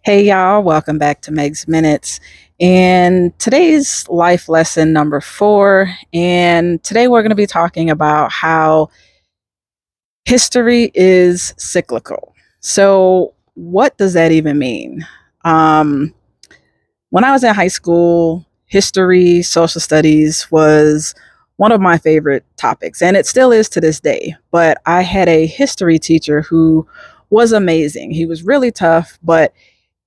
Hey y'all, welcome back to Meg's Minutes. And today's life lesson number 4. And today we're going to be talking about how history is cyclical. So, what does that even mean? Um, when I was in high school, history, social studies was one of my favorite topics, and it still is to this day. But I had a history teacher who was amazing. He was really tough, but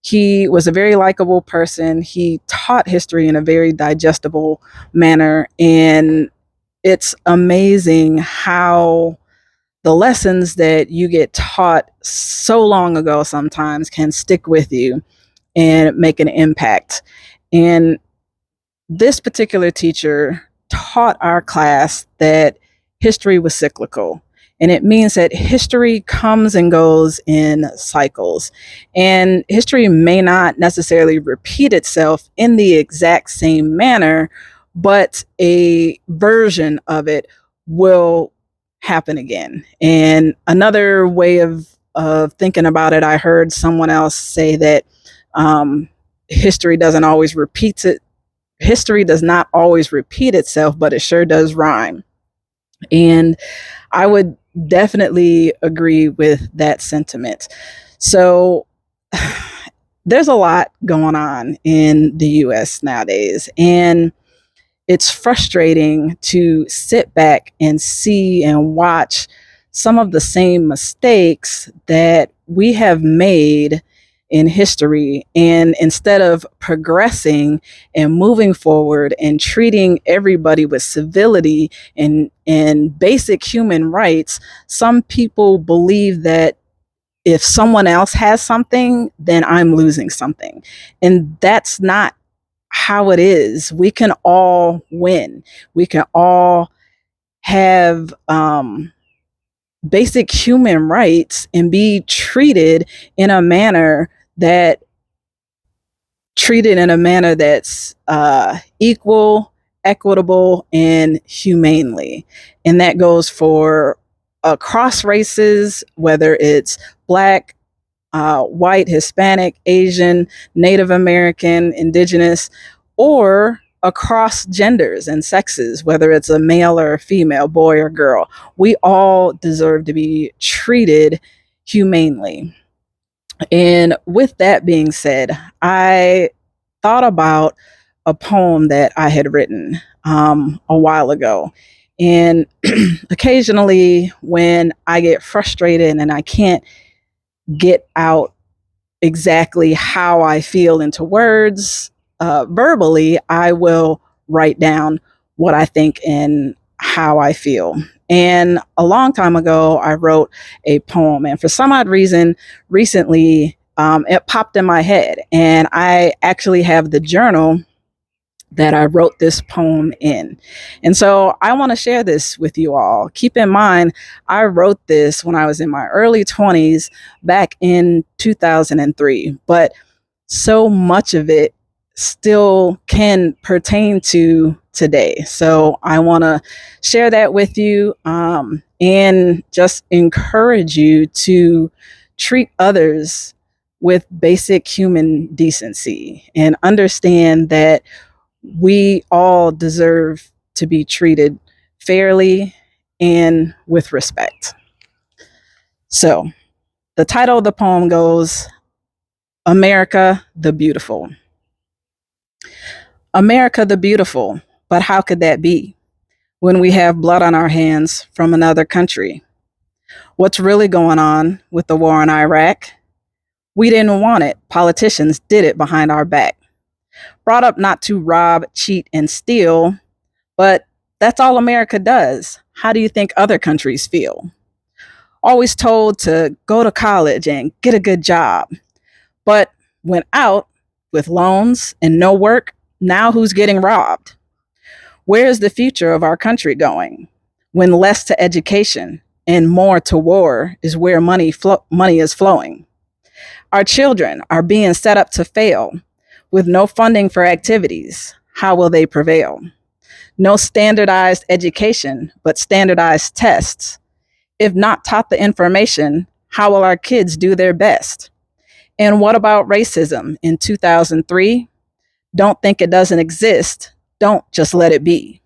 he was a very likable person. He taught history in a very digestible manner. And it's amazing how the lessons that you get taught so long ago sometimes can stick with you and make an impact. And this particular teacher taught our class that history was cyclical. And it means that history comes and goes in cycles. And history may not necessarily repeat itself in the exact same manner, but a version of it will happen again. And another way of thinking about it, I heard someone else say that history doesn't always repeat it. History does not always repeat itself, but it sure does rhyme. And I would definitely agree with that sentiment. So there's a lot going on in the US nowadays, and it's frustrating to sit back and see and watch some of the same mistakes that we have made in history. And instead of progressing and moving forward and treating everybody with civility and basic human rights, some people believe that if someone else has something, then I'm losing something. And that's not how it is. We can all win. We can all have basic human rights and be in a manner that treated in a manner that's equal, equitable, and humanely. And that goes for across races, whether it's Black, white, Hispanic, Asian, Native American, Indigenous, or across genders and sexes, whether it's a male or a female, boy or girl. We all deserve to be treated humanely. And with that being said, I thought about a poem that I had written a while ago. And occasionally, when I get frustrated and I can't get out exactly how I feel into words verbally, I will write down what I think and how I feel. And a long time ago, I wrote a poem, and for some odd reason, recently, it popped in my head. And I actually have the journal that I wrote this poem in. And so I want to share this with you all. Keep in mind, I wrote this when I was in my early 20s back in 2003, but so much of it still can pertain to today. So I want to share that with you and just encourage you to treat others with basic human decency and understand that we all deserve to be treated fairly and with respect. So, the title of the poem goes, America the Beautiful. America the Beautiful, but how could that be when we have blood on our hands from another country? What's really going on with the war in Iraq? We didn't want it. Politicians did it behind our back. Brought up not to rob, cheat, and steal, but that's all America does. How do you think other countries feel? Always told to go to college and get a good job, but went out with loans and no work. Now who's getting robbed? Where is the future of our country going when less to education and more to war is where money is flowing? Our children are being set up to fail with no funding for activities. How will they prevail? No standardized education, but standardized tests. If not taught the information, how will our kids do their best? And what about racism in 2003? Don't think it doesn't exist. Don't just let it be.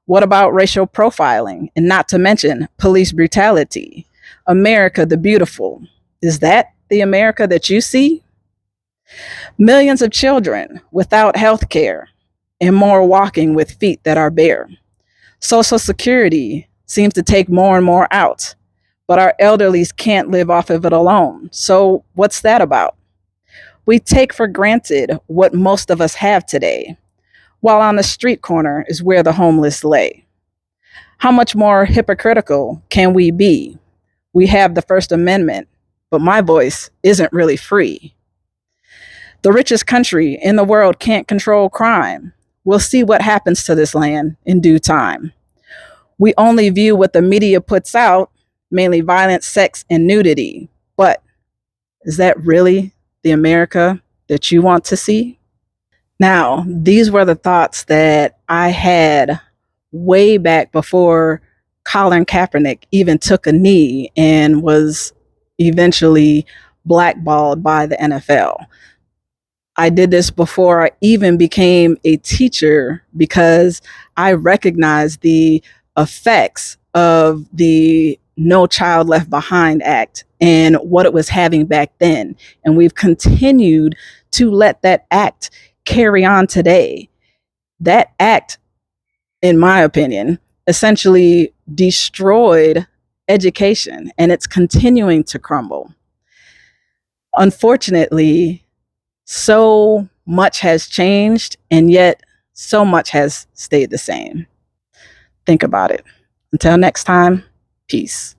What about racial profiling? And not to mention police brutality. America the Beautiful. Is that the America that you see? Millions of children without health care and more walking with feet that are bare. Social Security seems to take more and more out, but our elderlies can't live off of it alone. So, what's that about? We take for granted what most of us have today, while on the street corner is where the homeless lay. How much more hypocritical can we be? We have the First Amendment, but my voice isn't really free. The richest country in the world can't control crime. We'll see what happens to this land in due time. We only view what the media puts out, mainly violence, sex, and nudity. But is that really the America that you want to see? Now, these were the thoughts that I had way back before Colin Kaepernick even took a knee and was eventually blackballed by the NFL. I did this before I even became a teacher because I recognized the effects of the No Child Left Behind Act and what it was having back then. And we've continued to let that act carry on today. That act, in my opinion, essentially destroyed education, and it's continuing to crumble. Unfortunately, so much has changed, and yet so much has stayed the same. Think about it. Until next time, peace.